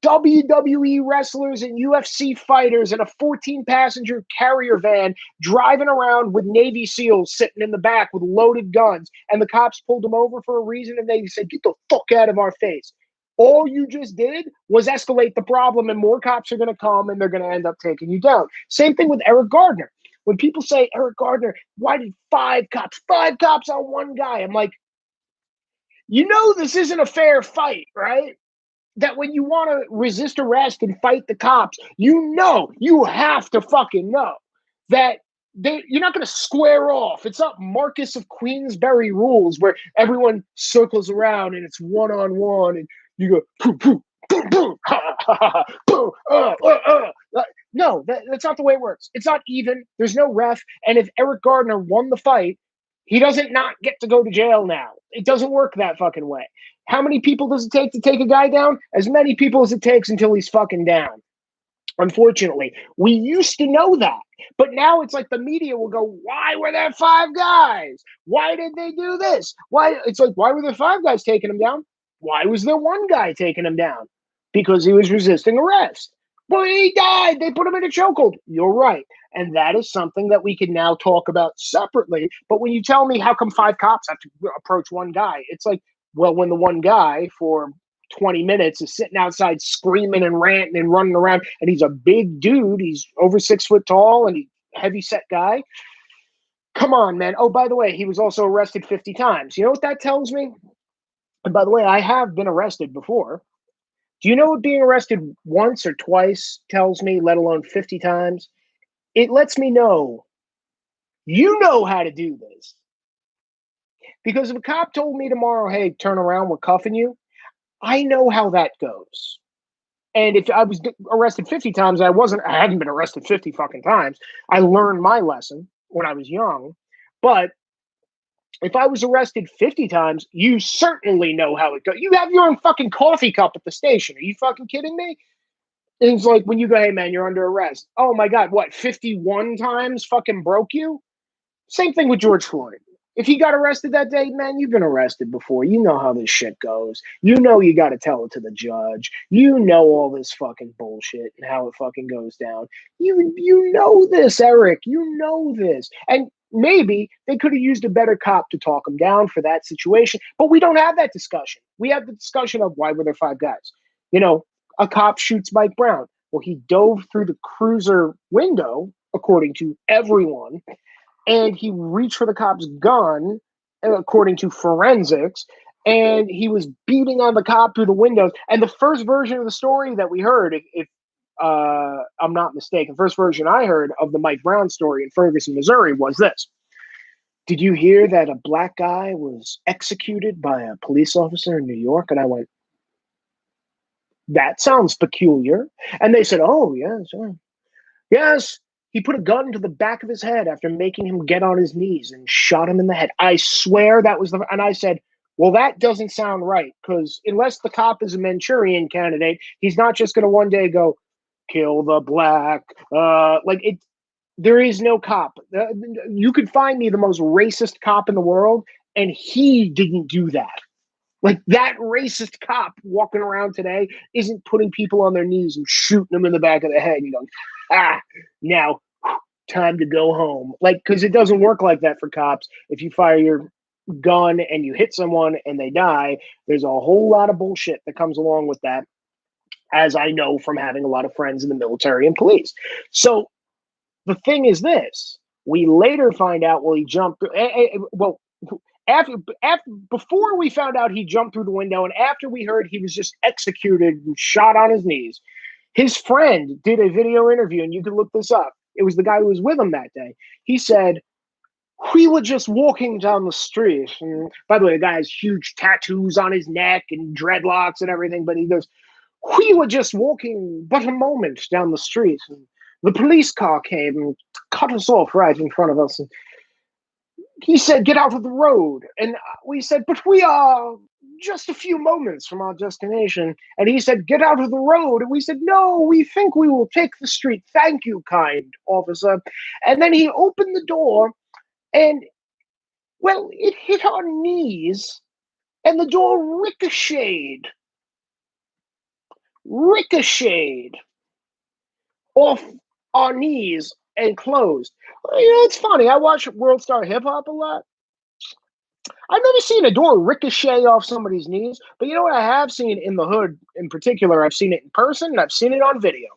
WWE wrestlers and UFC fighters in a 14-passenger carrier van driving around with Navy SEALs sitting in the back with loaded guns, and the cops pulled them over for a reason and they said, get the fuck out of our face. All you just did was escalate the problem, and more cops are going to come and they're going to end up taking you down. Same thing with Eric Gardner. When people say, Eric Gardner, why did five cops on one guy? I'm like, this isn't a fair fight, right? That when you want to resist arrest and fight the cops, you have to fucking know that you're not going to square off. It's not Marcus of Queensberry rules where everyone circles around and it's one-on-one and you go, poo, poo, boom, boom, ha, ha, ha, boom, No, that's not the way it works. It's not even. There's no ref. And if Eric Gardner won the fight, He doesn't not get to go to jail now. It doesn't work that fucking way. How many people does it take to take a guy down? As many people as it takes until he's fucking down. Unfortunately, we used to know that, but now it's like the media will go, "Why were there five guys? Why did they do this? Why?" It's like, why were there five guys taking him down? Why was there one guy taking him down? Because he was resisting arrest. But he died. They put him in a chokehold. You're right, and that is something that we can now talk about separately. But when you tell me how come five cops have to approach one guy, it's like, well, when the one guy for 20 minutes is sitting outside screaming and ranting and running around, and he's a big dude, he's over 6 foot tall and he's a heavy set guy. Come on, man. Oh, by the way, he was also arrested 50 times. You know what that tells me? And by the way, I have been arrested before. Do you know what being arrested once or twice tells me, let alone 50 times? It lets me know you know how to do this. Because if a cop told me tomorrow, hey, turn around, we're cuffing you, I know how that goes. And if I was arrested 50 times, I hadn't been arrested 50 fucking times. I learned my lesson when I was young. But if I was arrested 50 times, you certainly know how it goes. You have your own fucking coffee cup at the station. Are you fucking kidding me? And it's like when you go, hey man, you're under arrest. Oh my God, what, 51 times fucking broke you? Same thing with George Floyd. If he got arrested that day, man, you've been arrested before. You know how this shit goes. You know you got to tell it to the judge. You know all this fucking bullshit and how it fucking goes down. You know this, Eric. You know this. And maybe they could have used a better cop to talk him down for that situation. But we don't have that discussion. We have the discussion of why were there five guys? You know, a cop shoots Mike Brown. Well, he dove through the cruiser window, according to everyone, and he reached for the cop's gun, according to forensics, and he was beating on the cop through the windows. And the first version of the story that we heard, if I'm not mistaken, first version I heard of the Mike Brown story in Ferguson, Missouri was this. Did you hear that a black guy was executed by a police officer in New York? And I went, that sounds peculiar. And they said, oh, yes. Yes, he put a gun to the back of his head after making him get on his knees and shot him in the head. I swear that was the. And I said, well, that doesn't sound right, because unless the cop is a Manchurian candidate, he's not just going to one day go, kill the black. Like it. There is no cop. You could find me the most racist cop in the world, and he didn't do that. Like that racist cop walking around today isn't putting people on their knees and shooting them in the back of the head and going, now time to go home. Like, because it doesn't work like that for cops. If you fire your gun and you hit someone and they die, there's a whole lot of bullshit that comes along with that, as I know from having a lot of friends in the military and police. So the thing is this, we later find out, well, he jumped, well, after before we found out he jumped through the window, and after we heard he was just executed and shot on his knees, his friend did a video interview, and you can look this up. It was the guy who was with him that day. He said, we were just walking down the street. And by the way, the guy has huge tattoos on his neck and dreadlocks and everything, but he goes, we were just walking but a moment down the street, and the police car came and cut us off right in front of us. And he said, get out of the road. And we said, but we are just a few moments from our destination. And he said, get out of the road. And we said, no, we think we will take the street. Thank you, kind officer. And then he opened the door and, well, it hit our knees and the door ricocheted off our knees and closed. You know, it's funny. I watch World Star Hip Hop a lot. I've never seen a door ricochet off somebody's knees, but you know what I have seen in the hood in particular? I've seen it in person and I've seen it on video.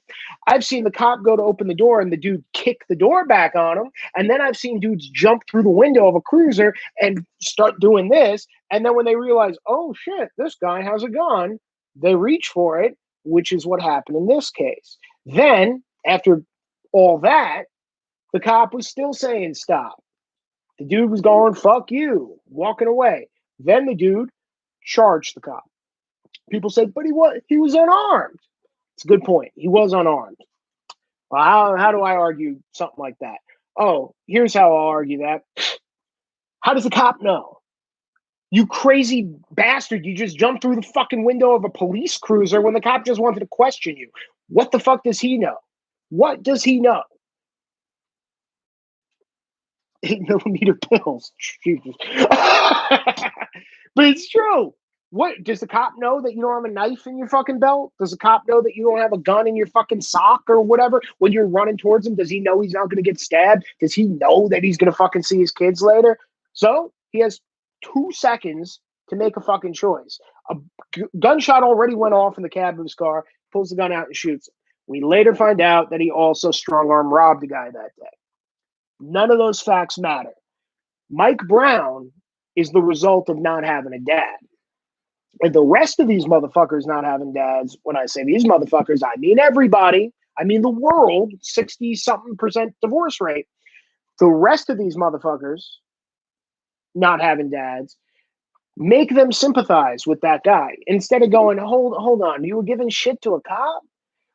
I've seen the cop go to open the door and the dude kick the door back on him. And then I've seen dudes jump through the window of a cruiser and start doing this. And then when they realize, oh shit, this guy has a gun, they reach for it, which is what happened in this case. Then, after all that, the cop was still saying stop. The dude was going, fuck you, walking away. Then the dude charged the cop. People said, but he was unarmed. It's a good point. He was unarmed. Well, how do I argue something like that? Oh, here's how I'll argue that. How does the cop know? You crazy bastard, you just jumped through the fucking window of a police cruiser when the cop just wanted to question you. What the fuck does he know? What does he know? 8mm pills. Jesus. But it's true. What does the cop know that you don't have a knife in your fucking belt? Does the cop know that you don't have a gun in your fucking sock or whatever when you're running towards him? Does he know he's not going to get stabbed? Does he know that he's going to fucking see his kids later? So he has 2 seconds to make a fucking choice. A gunshot already went off in the cab of his car, pulls the gun out and shoots him. We later find out that he also strong arm robbed a guy that day. None of those facts matter. Mike Brown is the result of not having a dad. And the rest of these motherfuckers not having dads, when I say these motherfuckers, I mean everybody. I mean the world, 60-something% divorce rate. The rest of these motherfuckers not having dads make them sympathize with that guy instead of going, hold on, you were giving shit to a cop?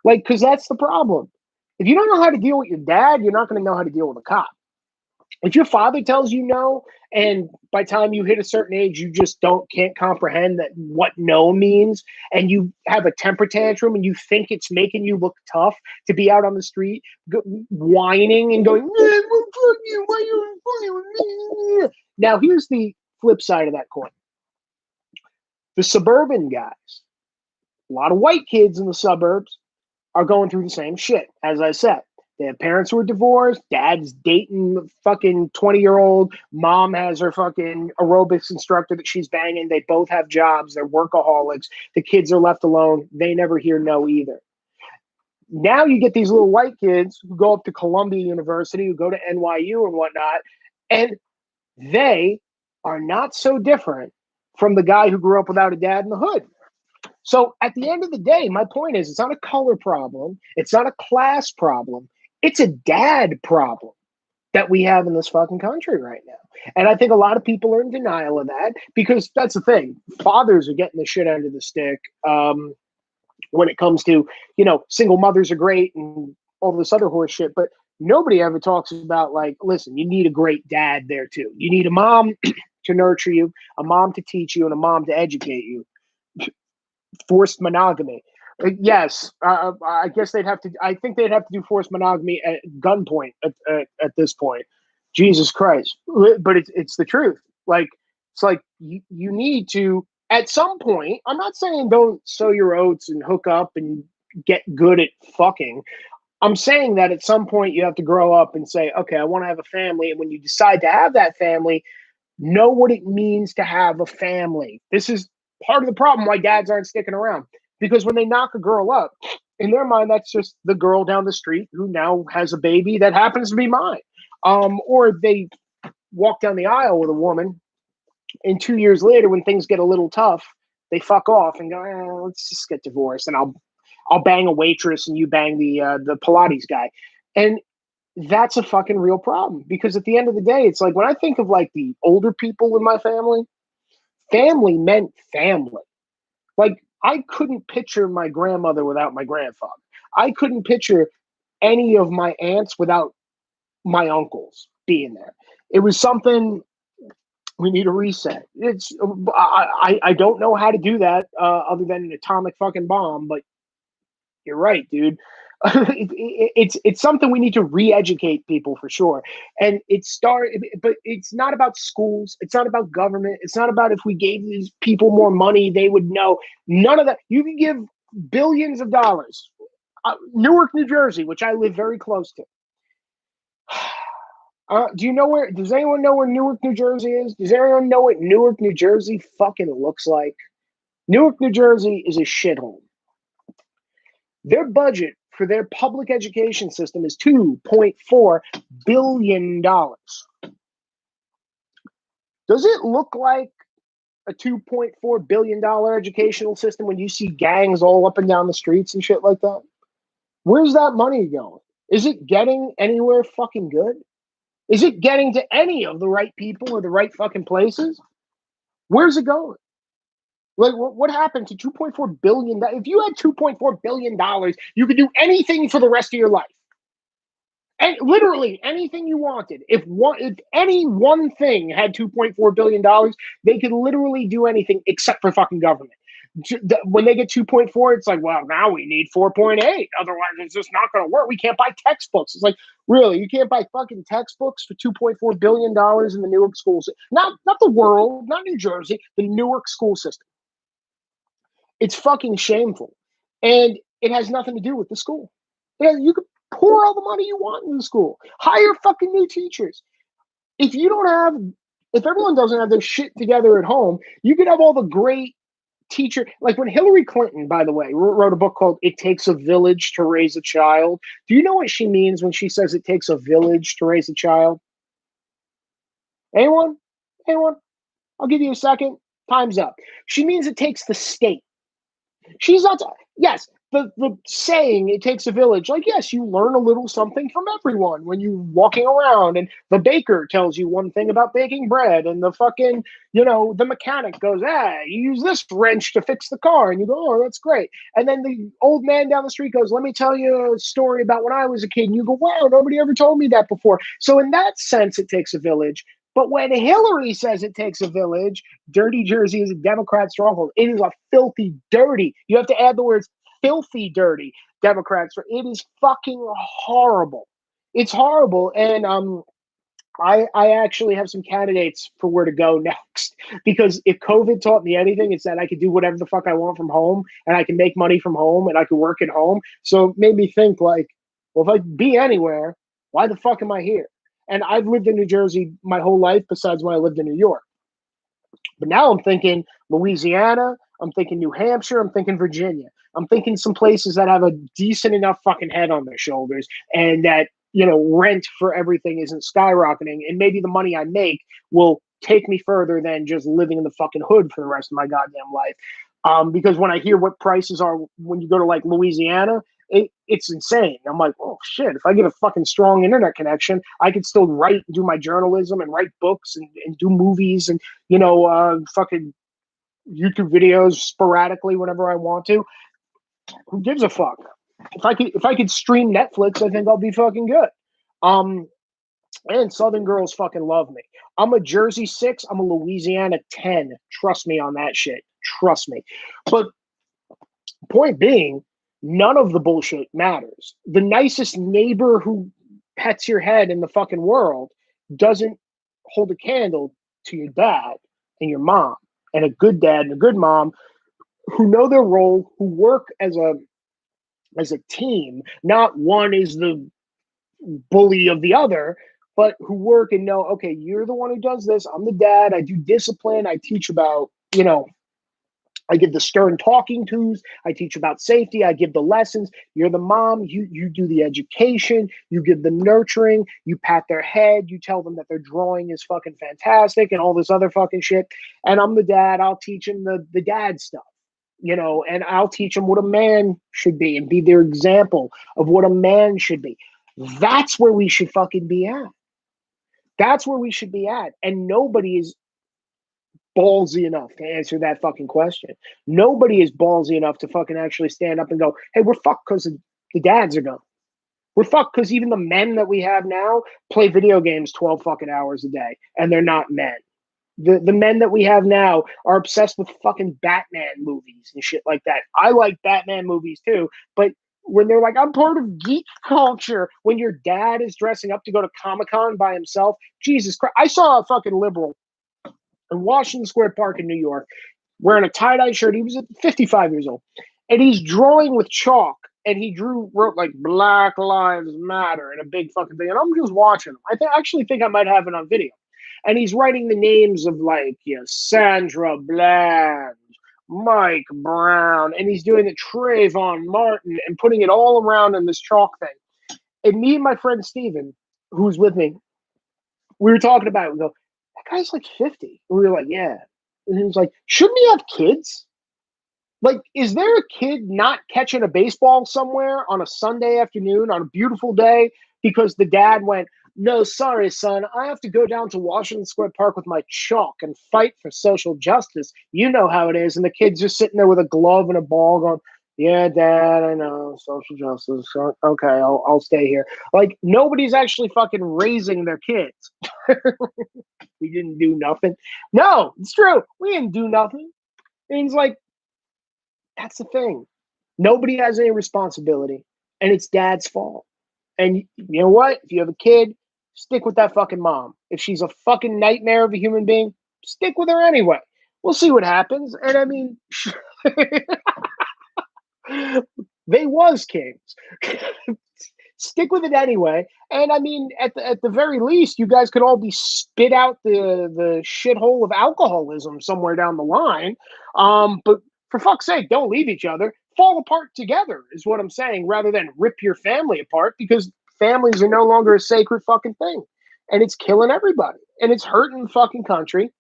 Like, because that's the problem. If you don't know how to deal with your dad, you're not going to know how to deal with a cop. If your father tells you no, and by the time you hit a certain age, you just can't comprehend that what no means, and you have a temper tantrum and you think it's making you look tough to be out on the street whining and going, "Man, fuck you, why you funny with me?" Now, here's the flip side of that coin. The suburban guys, a lot of white kids in the suburbs, are going through the same shit, as I said. They have parents who are divorced. Dad's dating fucking 20-year-old. Mom has her fucking aerobics instructor that she's banging. They both have jobs. They're workaholics. The kids are left alone. They never hear no either. Now you get these little white kids who go up to Columbia University, who go to NYU and whatnot, and they are not so different from the guy who grew up without a dad in the hood. So at the end of the day, my point is, it's not a color problem. It's not a class problem. It's a dad problem that we have in this fucking country right now. And I think a lot of people are in denial of that because that's the thing. Fathers are getting the shit end of the stick when it comes to, single mothers are great and all this other horse shit. But nobody ever talks about, like, listen, you need a great dad there too. You need a mom to nurture you, a mom to teach you, and a mom to educate you. Forced monogamy. Yes, I guess they'd have to. I think they'd have to do forced monogamy at gunpoint at this point. Jesus Christ! But it's the truth. Like, it's like you need to, at some point. I'm not saying don't sow your oats and hook up and get good at fucking. I'm saying that at some point you have to grow up and say, okay, I want to have a family. And when you decide to have that family, know what it means to have a family. This is part of the problem why dads aren't sticking around. Because when they knock a girl up, in their mind, that's just the girl down the street who now has a baby that happens to be mine. Or they walk down the aisle with a woman, and 2 years later, when things get a little tough, they fuck off and go, let's just get divorced, and I'll bang a waitress and you bang the Pilates guy. And that's a fucking real problem. Because at the end of the day, it's like when I think of like the older people in my family, family meant family. Like, I couldn't picture my grandmother without my grandfather. I couldn't picture any of my aunts without my uncles being there. It was something we need a reset. I don't know how to do that other than an atomic fucking bomb, but you're right, dude. It's something we need to re-educate people for sure. And but it's not about schools. It's not about government. It's not about if we gave these people more money, they would know. None of that. You can give billions of dollars. Newark, New Jersey, which I live very close to. Does anyone know where Newark, New Jersey is? Does anyone know what Newark, New Jersey fucking looks like? Newark, New Jersey is a shithole. Their budget for their public education system is $2.4 billion. Does it look like a $2.4 billion educational system when you see gangs all up and down the streets and shit like that? Where's that money going? Is it getting anywhere fucking good? Is it getting to any of the right people or the right fucking places? Where's it going? Like, what happened to $2.4 billion? If you had $2.4 billion, you could do anything for the rest of your life. And literally anything you wanted. If any one thing had $2.4 billion, they could literally do anything except for fucking government. When they get 2.4, it's like, well, now we need 4.8. Otherwise, it's just not going to work. We can't buy textbooks. It's like, really, you can't buy fucking textbooks for $2.4 billion in the Newark schools. Not the world, not New Jersey, the Newark school system. It's fucking shameful, and it has nothing to do with the school. You could pour all the money you want in the school. Hire fucking new teachers. If you don't have, if everyone doesn't have their shit together at home, you could have all the great teacher. Like when Hillary Clinton, by the way, wrote a book called "It Takes a Village to Raise a Child." Do you know what she means when she says it takes a village to raise a child? Anyone? Anyone? I'll give you a second. Time's up. She means it takes the state. She's not, yes, the saying it takes a village, like, yes, you learn a little something from everyone when you're walking around, and the baker tells you one thing about baking bread, and the fucking, the mechanic goes, you use this wrench to fix the car, and you go, oh, that's great. And then the old man down the street goes, let me tell you a story about when I was a kid, and you go, wow, nobody ever told me that before. So in that sense, it takes a village. But when Hillary says it takes a village, dirty Jersey is a Democrat stronghold. It is a filthy, dirty. You have to add the words filthy, dirty Democrats. It is fucking horrible. It's horrible. And I actually have some candidates for where to go next. Because if COVID taught me anything, it's that I could do whatever the fuck I want from home, and I can make money from home, and I can work at home. So it made me think, like, well, if I could be anywhere, why the fuck am I here? And I've lived in New Jersey my whole life, besides when I lived in New York. But now I'm thinking Louisiana, I'm thinking New Hampshire, I'm thinking Virginia. I'm thinking some places that have a decent enough fucking head on their shoulders, and that, rent for everything isn't skyrocketing. And maybe the money I make will take me further than just living in the fucking hood for the rest of my goddamn life. Because when I hear what prices are when you go to like Louisiana, it's insane. I'm like, oh shit, if I get a fucking strong internet connection, I could still write, do my journalism and write books and do movies and, fucking YouTube videos sporadically whenever I want to. Who gives a fuck? If I could stream Netflix, I think I'll be fucking good. And Southern girls fucking love me. I'm a Jersey 6, I'm a Louisiana 10. Trust me on that shit. Trust me. But point being, none of the bullshit matters. The nicest neighbor who pets your head in the fucking world doesn't hold a candle to your dad and your mom, and a good dad and a good mom who know their role, who work as a team. Not one is the bully of the other, but who work and know, okay, you're the one who does this. I'm the dad. I do discipline. I teach about, I give the stern talking tos. I teach about safety. I give the lessons. You're the mom. You do the education. You give the nurturing. You pat their head. You tell them that their drawing is fucking fantastic and all this other fucking shit. And I'm the dad. I'll teach them the dad stuff, and I'll teach them what a man should be and be their example of what a man should be. That's where we should fucking be at. That's where we should be at. And nobody is ballsy enough to answer that fucking question. Nobody is ballsy enough to fucking actually stand up and go, hey, we're fucked because the dads are gone. We're fucked because even the men that we have now play video games 12 fucking hours a day, and they're not men. The men that we have now are obsessed with fucking Batman movies and shit like that. I like Batman movies too, but when they're like, I'm part of geek culture, when your dad is dressing up to go to Comic-Con by himself, Jesus Christ. I saw a fucking liberal in Washington Square Park in New York wearing a tie-dye shirt. He was 55 years old, and he's drawing with chalk, and he wrote like Black Lives Matter in a big fucking thing, and I'm just watching him. I actually think I might have it on video. And he's writing the names of like, Sandra Bland, Mike Brown, and he's doing the Trayvon Martin and putting it all around in this chalk thing. And me and my friend Steven, who's with me, we were talking about it. We go, that guy's like 50. And we were like, yeah. And he was like, shouldn't he have kids? Like, is there a kid not catching a baseball somewhere on a Sunday afternoon on a beautiful day because the dad went, no, sorry, son, I have to go down to Washington Square Park with my chalk and fight for social justice. You know how it is. And the kid's just sitting there with a glove and a ball going, Yeah, Dad, I know social justice. Okay, I'll stay here. Like nobody's actually fucking raising their kids. We didn't do nothing. No, it's true. We didn't do nothing. And he's like, that's the thing. Nobody has any responsibility, and it's Dad's fault. And you know what? If you have a kid, stick with that fucking mom. If she's a fucking nightmare of a human being, stick with her anyway. We'll see what happens. And I mean, they was kings. Stick with it anyway. And I mean, at the very least, you guys could all be spit out the shithole of alcoholism somewhere down the line. But for fuck's sake, don't leave each other. Fall apart together is what I'm saying, rather than rip your family apart, because families are no longer a sacred fucking thing. And it's killing everybody. And it's hurting the fucking country.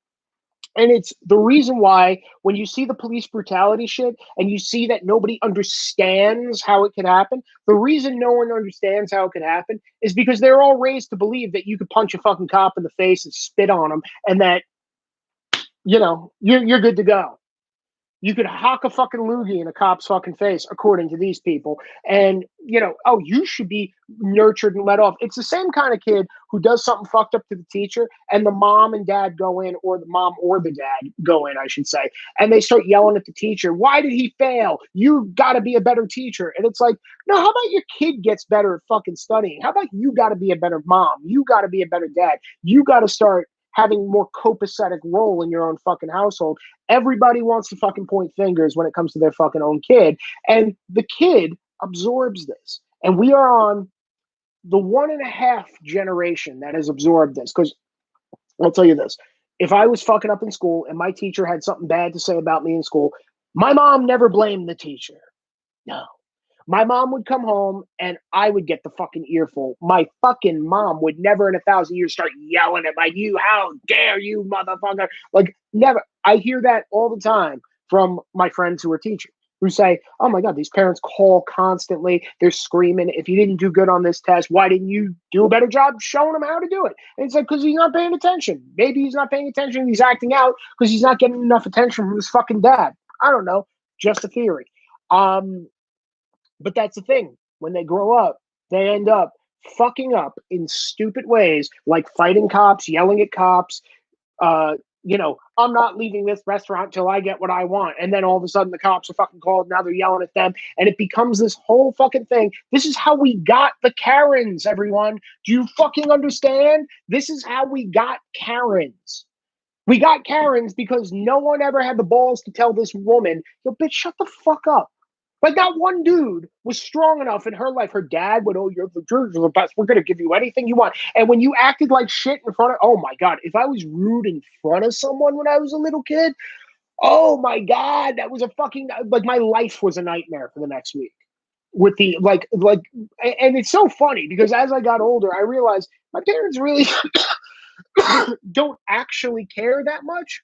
And it's the reason why when you see the police brutality shit and you see that nobody understands how it could happen, the reason no one understands how it could happen is because they're all raised to believe that you could punch a fucking cop in the face and spit on him and that, you're good to go. You could hock a fucking loogie in a cop's fucking face, according to these people. And, oh, you should be nurtured and let off. It's the same kind of kid who does something fucked up to the teacher, and the mom and dad go in, or the mom or the dad go in, I should say, and they start yelling at the teacher. Why did he fail? You got to be a better teacher. And it's like, no, how about your kid gets better at fucking studying? How about you got to be a better mom? You got to be a better dad. You got to start having more copacetic role in your own fucking household. Everybody wants to fucking point fingers when it comes to their fucking own kid. And the kid absorbs this. And we are on the 1.5 generation that has absorbed this. Because I'll tell you this, if I was fucking up in school and my teacher had something bad to say about me in school, my mom never blamed the teacher. No. My mom would come home and I would get the fucking earful. My fucking mom would never in 1,000 years start yelling at you. How dare you, motherfucker? Like, never. I hear that all the time from my friends who are teachers who say, oh my God, these parents call constantly. They're screaming. If you didn't do good on this test, why didn't you do a better job showing him how to do it? And it's like, because he's not paying attention. Maybe he's not paying attention. He's acting out because he's not getting enough attention from his fucking dad. I don't know. Just a theory. But that's the thing. When they grow up, they end up fucking up in stupid ways, like fighting cops, yelling at cops. I'm not leaving this restaurant till I get what I want. And then all of a sudden the cops are fucking called. Now they're yelling at them. And it becomes this whole fucking thing. This is how we got the Karens, everyone. Do you fucking understand? This is how we got Karens. We got Karens because no one ever had the balls to tell this woman, yo, bitch, shut the fuck up. Like that one dude was strong enough in her life. Her dad would, oh, you're the best. We're going to give you anything you want. And when you acted like shit in front of, oh my God, if I was rude in front of someone when I was a little kid, oh my God, that was a fucking, like my life was a nightmare for the next week. With the, and it's so funny because as I got older, I realized my parents really don't actually care that much.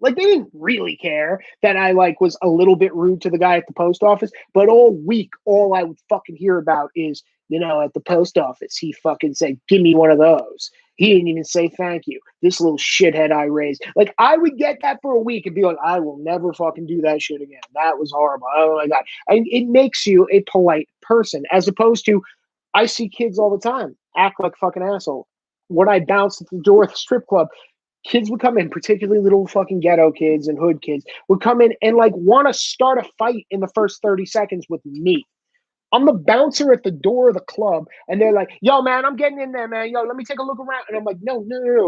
Like they didn't really care that I was a little bit rude to the guy at the post office, but all week, all I would fucking hear about is, at the post office, he fucking said, give me one of those. He didn't even say thank you. This little shithead I raised. Like I would get that for a week and be like, I will never fucking do that shit again. That was horrible. Oh my God. And it makes you a polite person as opposed to, I see kids all the time act like fucking asshole. When I bounced at the door at the strip club, kids would come in, particularly little fucking ghetto kids and hood kids, would come in and want to start a fight in the first 30 seconds with me. I'm the bouncer at the door of the club, and they're like, yo, man, I'm getting in there, man. Yo, let me take a look around. And I'm like, no.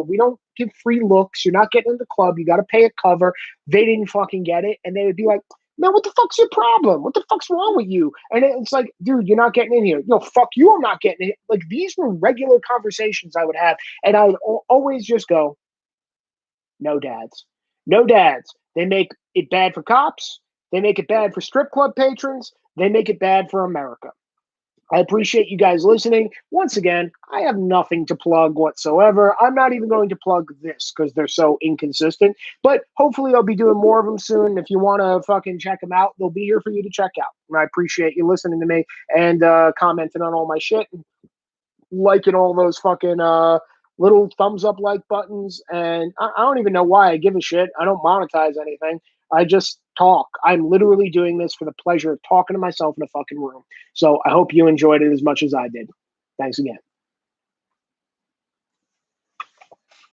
We don't give free looks. You're not getting in the club. You got to pay a cover. They didn't fucking get it. And they would be like, man, what the fuck's your problem? What the fuck's wrong with you? And it's like, dude, you're not getting in here. Yo, fuck you, I'm not getting in. Like, these were regular conversations I would have. And I would always just go, no dads. No dads. They make it bad for cops. They make it bad for strip club patrons. They make it bad for America. I appreciate you guys listening. Once again, I have nothing to plug whatsoever. I'm not even going to plug this because they're so inconsistent. But hopefully I'll be doing more of them soon. If you want to fucking check them out, they'll be here for you to check out. And I appreciate you listening to me and commenting on all my shit and liking all those fucking little thumbs up like buttons. And I don't even know why I give a shit. I don't monetize anything. I just talk. I'm literally doing this for the pleasure of talking to myself in a fucking room. So I hope you enjoyed it as much as I did. Thanks again.